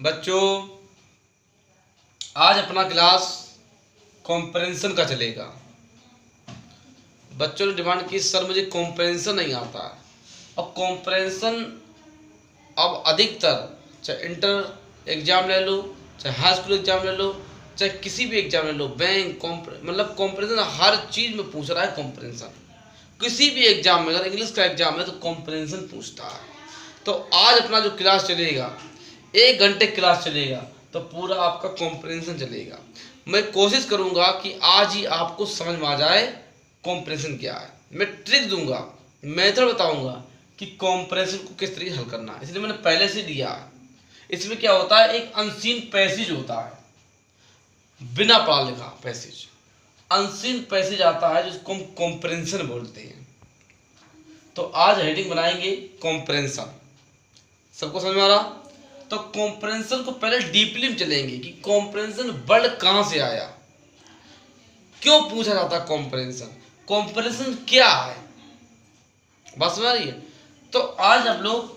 बच्चों, आज अपना क्लास कॉम्प्रेंशन का चलेगा। बच्चों ने डिमांड की सर मुझे कॉम्प्रेंशन नहीं आता है। और कॉम्प्रेंशन अब अधिकतर चाहे इंटर एग्ज़ाम ले लो, चाहे हाई स्कूल एग्ज़ाम ले लो, चाहे किसी भी एग्ज़ाम ले लो, बैंक मतलब कॉम्प्रेंशन हर चीज़ में पूछ रहा है। कॉम्प्रेंशन किसी भी एग्ज़ाम में, अगर इंग्लिश का एग्ज़ाम है तो कॉम्प्रेंशन पूछता है। तो आज अपना जो क्लास चलेगा 1 घंटे क्लास चलेगा, तो पूरा आपका कॉम्प्रेंशन चलेगा। मैं कोशिश करूंगा कि आज ही आपको समझ में आ जाए कॉम्प्रेंशन क्या है। मैं ट्रिक दूंगा, मेथड बताऊंगा कि कॉम्प्रेंशन को किस तरीके हल करना है, इसलिए मैंने पहले से दिया है। इसमें क्या होता है, एक अनसीन पैसेज होता है, बिना पढ़ा लिखा पैसेज, अनसीन पैसेज आता है जिसको हम कॉम्प्रेंशन बोलते हैं। तो आज हेडिंग बनाएंगे कॉम्प्रेंशन। सबको समझ में आ रहा? तो कॉम्प्रेंशन को पहले डीपली में चलेंगे कि कॉम्प्रेंशन वर्ड कहां से आया, क्यों पूछा जाता है कॉम्प्रेंशन, कॉम्प्रेंशन क्या है, बात समझ आ रही है? तो आज हम लोग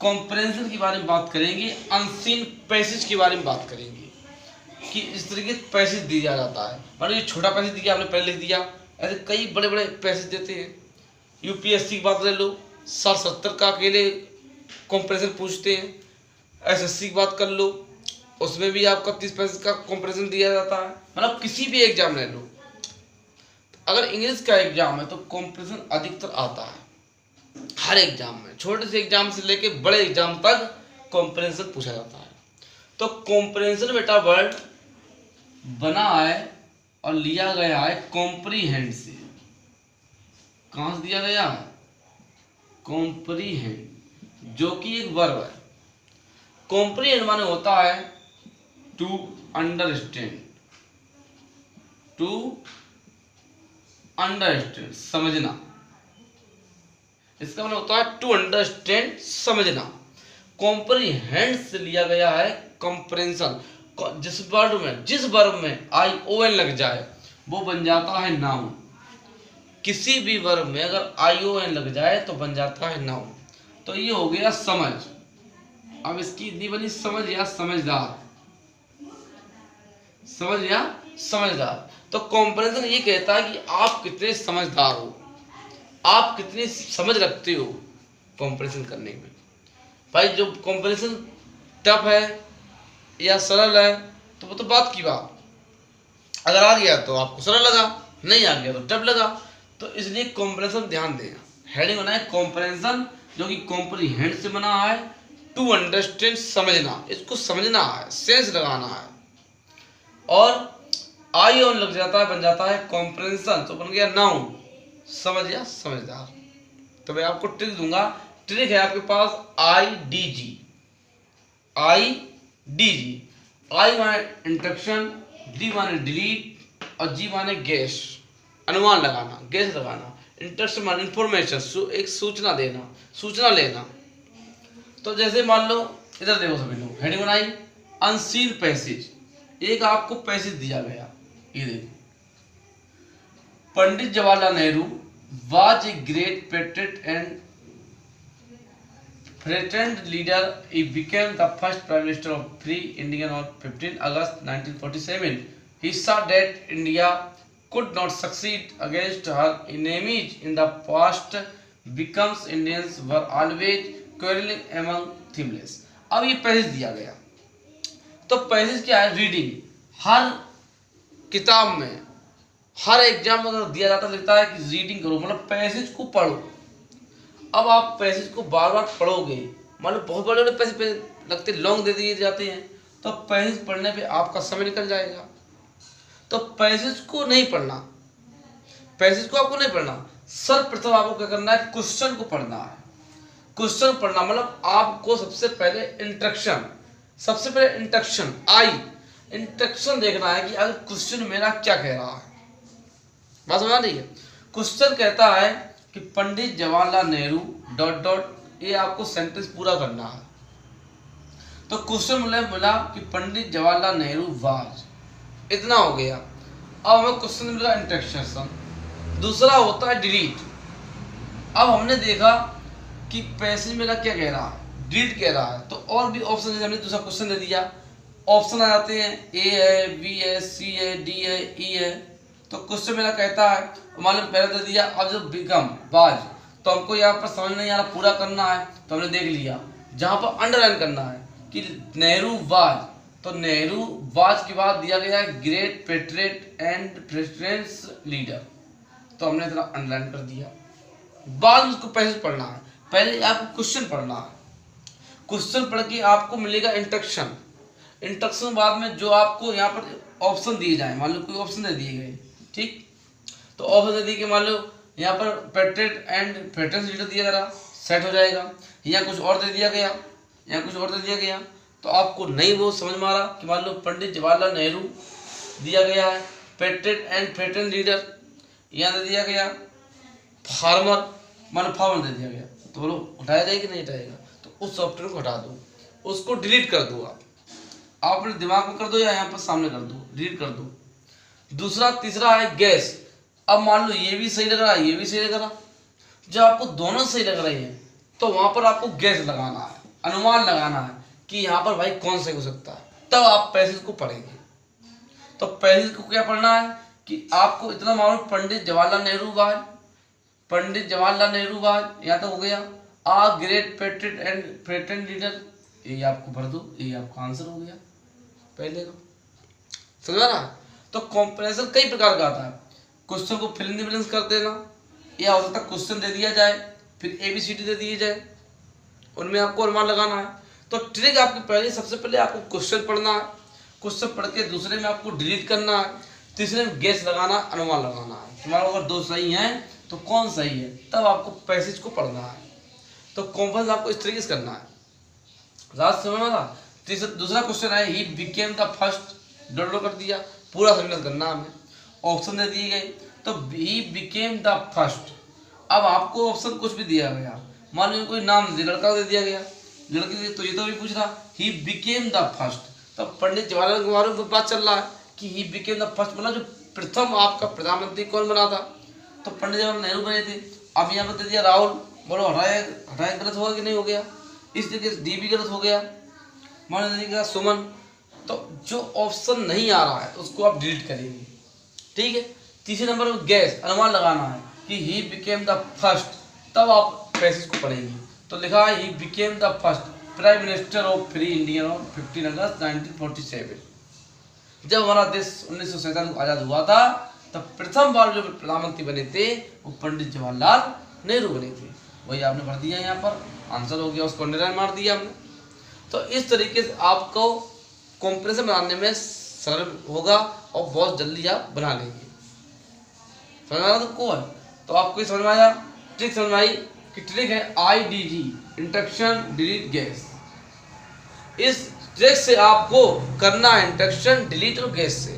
कॉम्प्रेंशन के बारे में बात करेंगे, अनसीन पैसेज के बारे में बात करेंगे कि इस तरीके से पैसेज दिया जाता है। मान लो ये छोटा पैसेज दिया, आपने पहले लिख दिया, ऐसे कई बड़े बड़े पैसेज देते हैं। यूपीएससी की बात ले लो, 60-70 का अकेले कॉम्प्रेंशन पूछते हैं। एसएससी की बात कर लो, उसमें भी आपका 30 पैसेज का कॉम्प्रेंशन दिया जाता है। मतलब किसी भी एग्जाम ले लो, अगर इंग्लिश का एग्जाम है तो कॉम्प्रेंशन अधिकतर आता है हर एग्जाम में, छोटे से एग्जाम से लेके बड़े एग्जाम तक कॉम्प्रेंशन पूछा जाता है। तो कॉम्प्रेंशन बेटा वर्ड बना है और लिया गया है कॉम्प्रीहेंड से। कहां से दिया गया है? कॉम्प्रीहेंड, जो कि एक वर्ब है। कॉम्प्रीहेंड माने होता है टू अंडरस्टैंड, टू अंडरस्टैंड समझना। इसका मतलब होता है टू अंडरस्टैंड समझना। कॉम्प्रीहेंड से लिया गया है कॉम्प्रेंशन। जिस वर्ब में ION लग जाए वो बन जाता है नाउन। किसी भी वर्ब में अगर ION लग जाए तो बन जाता है नाउन। तो ये हो गया समझ। अब इसकी इतनी बनी समझ या समझदार, समझ या समझदार। तो कॉम्प्रेंशन ये कहता है कि आप कितने समझदार हो, आप कितनी समझ रखते हो कॉम्प्रेंशन करने में। भाई जो कॉम्प्रेंशन टफ है या सरल है तो वो तो बात की बात, अगर आ गया तो आपको सरल लगा, नहीं आ गया तो टफ लगा। तो इसलिए कॉम्प्रेंशन ध्यान देना। हेडिंग बना है कॉम्प्रेंशन, जो कि कॉम्प्रीहेंड से बना है, टू अंडरस्टैंड समझना, इसको समझना है, सेंस लगाना है। और ION लग जाता है, बन जाता है कॉम्प्रेंशन, तो बन गया नाउन, समझ या समझदार। तो मैं आपको ट्रिक दूंगा। ट्रिक है आपके पास IDG। I माने इंट्रोडक्शन, D माने डिलीट और G माने गेस, अनुमान लगाना, गेस लगाना। इंट्रोडक्शन माने इंफॉर्मेशन, एक सूचना देना, सूचना लेना। तो जैसे मान लो इधर देखो सभी लोग, हेडिंग बनाई अनसीन पैसेज। एक आपको पैसेज दिया गया, ये देखो, पंडित Jawaharlal Nehru was a great patriot and threatened leader. He became the first prime minister of free India on 15 August 1947. He saw that India could not succeed against her enemies in the past, because Indians were always quarreling among themselves. अब ये passage दिया गया, तो passage क्या है? Reading. हर किताब में, हर exam में अगर दिया जाता लिखता है कि रीडिंग करो, मतलब पैसेज को पढ़ो। अब आप पैसेज को बार बार पढ़ोगे, मतलब बहुत बड़े बड़े पैसेज लगते, लॉन्ग दे दिए जाते हैं, तो पैसेज पढ़ने पे आपका समय निकल जाएगा। तो पैसेज को नहीं पढ़ना, पैसेज को आपको नहीं पढ़ना, सर्वप्रथम आपको क्या करना है? क्वेश्चन को पढ़ना है। क्वेश्चन पढ़ना मतलब आपको सबसे पहले इंट्रोडक्शन, सबसे पहले इंट्रोडक्शन इंट्रोडक्शन देखना है कि अगर क्वेश्चन मेरा क्या कह रहा है। बात समझ आ रही है? क्वेश्चन कहता है कि पंडित जवाहरलाल नेहरू ... ये आपको सेंटेंस पूरा करना है। तो क्वेश्चन मिला कि पंडित जवाहरलाल नेहरू वाज, इतना हो गया। अब हमें क्वेश्चन मिला इंट्रोडक्शन। दूसरा होता है डिलीट। अब हमने देखा कि पैसेज मेरा क्या कह रहा है, डिलीट कह रहा है। तो और भी ऑप्शन, जैसे हमने दूसरा क्वेश्चन दे दिया, ऑप्शन आ जाते हैं, ए है, बी है, सी है, डी है, ई है। तो क्वेश्चन मेरा कहता है, मान लो पहले दे दिया, अब जो बिकम बाज, तो हमको यहाँ पर समझ नहीं आ रहा, पूरा करना है, तो हमने देख लिया जहाँ पर अंडरलाइन करना है कि नेहरू वाज, तो नेहरू वाज के बाद दिया गया है great patriot and presidents leader, तो हमने इतना अंडरलाइन कर दिया। बाद में उसको पहले पढ़ना है, पहले आपको क्वेश्चन पढ़ना है, क्वेश्चन पढ़ के आपको मिलेगा इंट्रोडक्शन, इंट्रोडक्शन बाद में जो आपको यहाँ पर ऑप्शन दिए जाए, मान लो कोई ऑप्शन दे दिए गए, ठीक, तो ऑप्शन दे दिए कि मान लो यहाँ पर पेट्रियट एंड प्रेसिडेंस लीडर दिया जरा सेट हो जाएगा, या कुछ और दे दिया गया, या कुछ और दे दिया गया, तो आपको नहीं वो समझ में आ रहा कि मान लो पंडित जवाहरलाल नेहरू दिया गया है, पेट्रियट एंड प्रेसिडेंस लीडर यहाँ दे दिया गया, फार्मर मान लो फार्मर दे दिया गया, तो बोलो हटाया जाएगा कि नहीं हटाएगा, तो उस सॉफ्टवेयर को हटा दो, उसको डिलीट कर दो, आप अपने दिमाग में कर दो या यहाँ पर सामने कर दो, डिलीट कर दो। दूसरा तीसरा है गैस। अब मान लो ये भी सही लग रहा है, ये भी सही लग रहा, जब आपको दोनों सही लग रहे हैं तो वहां पर आपको गैस लगाना है, अनुमान लगाना है कि यहाँ पर भाई कौन सही हो सकता है, तब आप पैसेज को पढ़ेंगे। तो पैसेज को क्या पढ़ना है कि आपको इतना मालूम, पंडित जवाहरलाल नेहरू वाज, पंडित जवाहरलाल नेहरू वाज यहाँ तक हो गया, a great patriot and presidents leader, ये आपको भर दो, ये आपका आंसर हो गया पहले का, समझा ना। तो कॉम्प्रेशन कई प्रकार का आता है, क्वेश्चन को फिल इन द ब्लैंक्स कर देना, या हो सकता है क्वेश्चन दे दिया जाए फिर ABCD दे दिए जाए, उनमें आपको अनुमान लगाना है। तो ट्रिक आपकी पहले, सबसे पहले आपको क्वेश्चन पढ़ना है, क्वेश्चन पढ़ के दूसरे में आपको डिलीट करना है, तीसरे में गैस लगाना, अनुमान लगाना है। तुम्हारा अगर दो सही हैं तो कौन सही है, तब आपको पैसेज को पढ़ना है। तो कॉम्प्रेशन आपको इस तरीके से करना है, रात समझ में था। दूसरा क्वेश्चन है, he became the first, dot कर दिया, पूरा सेंटेंस करना हमें, ऑप्शन दे दिए गए, तो ही बिकेम द फर्स्ट। अब आपको ऑप्शन कुछ भी दिया गया, मान लीजिए कोई नाम दे, लड़का दे दिया गया, लड़की, तो ये तो भी पूछ रहा ही बिकेम द फर्स्ट, तो पंडित जवाहरलाल नेहरू की बात चल रहा है कि ही बिकेम द फर्स्ट, मतलब जो प्रथम आपका प्रधानमंत्री कौन बना था, तो पंडित जवाहरलाल नेहरू बने थे। अब यहाँ पर दे दिया राहुल, बोलो हटाया गलत होगा कि नहीं हो गया, इस तरीके से डी भी गलत हो गया, मान लीजिएगा सुमन। तो जो ऑप्शन नहीं आ रहा है उसको आप डिलीट करेंगे, ठीक है। तीसरे नंबर पर गैस, अनुमान लगाना है कि ही बिकेम द फर्स्ट, तब आप पैसेज को पढ़ेंगे। तो लिखा है he became the first prime minister of free India on 15 अगस्त 1947। जब हमारा देश 1947 को आज़ाद हुआ था, तब प्रथम बार जो प्रधानमंत्री बने थे वो पंडित जवाहरलाल नेहरू बने थे। वही आपने भर दिया, यहाँ पर आंसर हो गया, उसको अंडरलाइन मार दिया हमने। तो इस तरीके से आपको कॉम्प्रेशन बनाने में सरल होगा और बहुत जल्दी आप बना लेंगे। समझ में आ रहा सबको है? तो आपको ये समझ में आया, ट्रिक समझ में आई कि ट्रिक है IDG, इंट्रोडक्शन डिलीट गैस। इस ट्रिक से आपको करना है इंट्रोडक्शन, डिलीट और गैस से,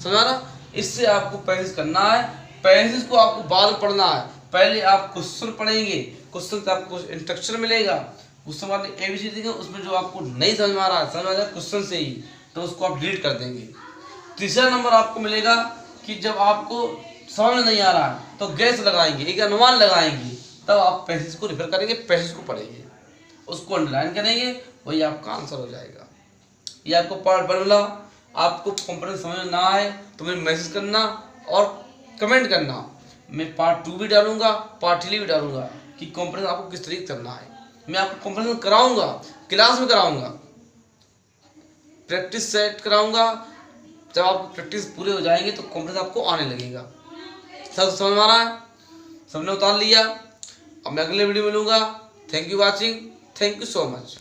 समझा ना। इससे आपको पैसेज करना है, पैसेज को आपको बाद में पढ़ना है। पहले आप क्वेश्चन पढ़ेंगे, क्वेश्चन से आपको इंस्ट्रक्शन मिलेगा, उसके बाद ABCD देंगे, उसमें जो आपको नहीं समझ में आ रहा है, समझ में आ जाए क्वेश्चन से ही, तो उसको आप डिलीट कर देंगे। तीसरा नंबर आपको मिलेगा कि जब आपको समझ में नहीं आ रहा है तो गैस लगाएंगे, एक अनुमान लगाएंगे, तब आप पैसेज को रेफर करेंगे, पैसेज को पढ़ेंगे, उसको अंडरलाइन करेंगे, वही आपका आंसर हो जाएगा। ये आपको पार्ट बनला। आपको कॉम्प्रेशन समझ में ना आए तो मुझे मैसेज करना और कमेंट करना, मैं पार्ट 2 भी डालूंगा, पार्ट 3 भी डालूंगा कि कॉम्प्रेशन आपको किस तरीके करना है। मैं आपको कॉम्प्रेशन कराऊंगा, क्लास में कराऊंगा, प्रैक्टिस सेट कराऊंगा। जब आप प्रैक्टिस पूरे हो जाएंगे तो कॉम्प्रेशन आपको आने लगेगा। सब समझ में आ रहा है? सबने उतार लिया? अब मैं अगले वीडियो में मिलूंगा। Thank you watching, thank you so much.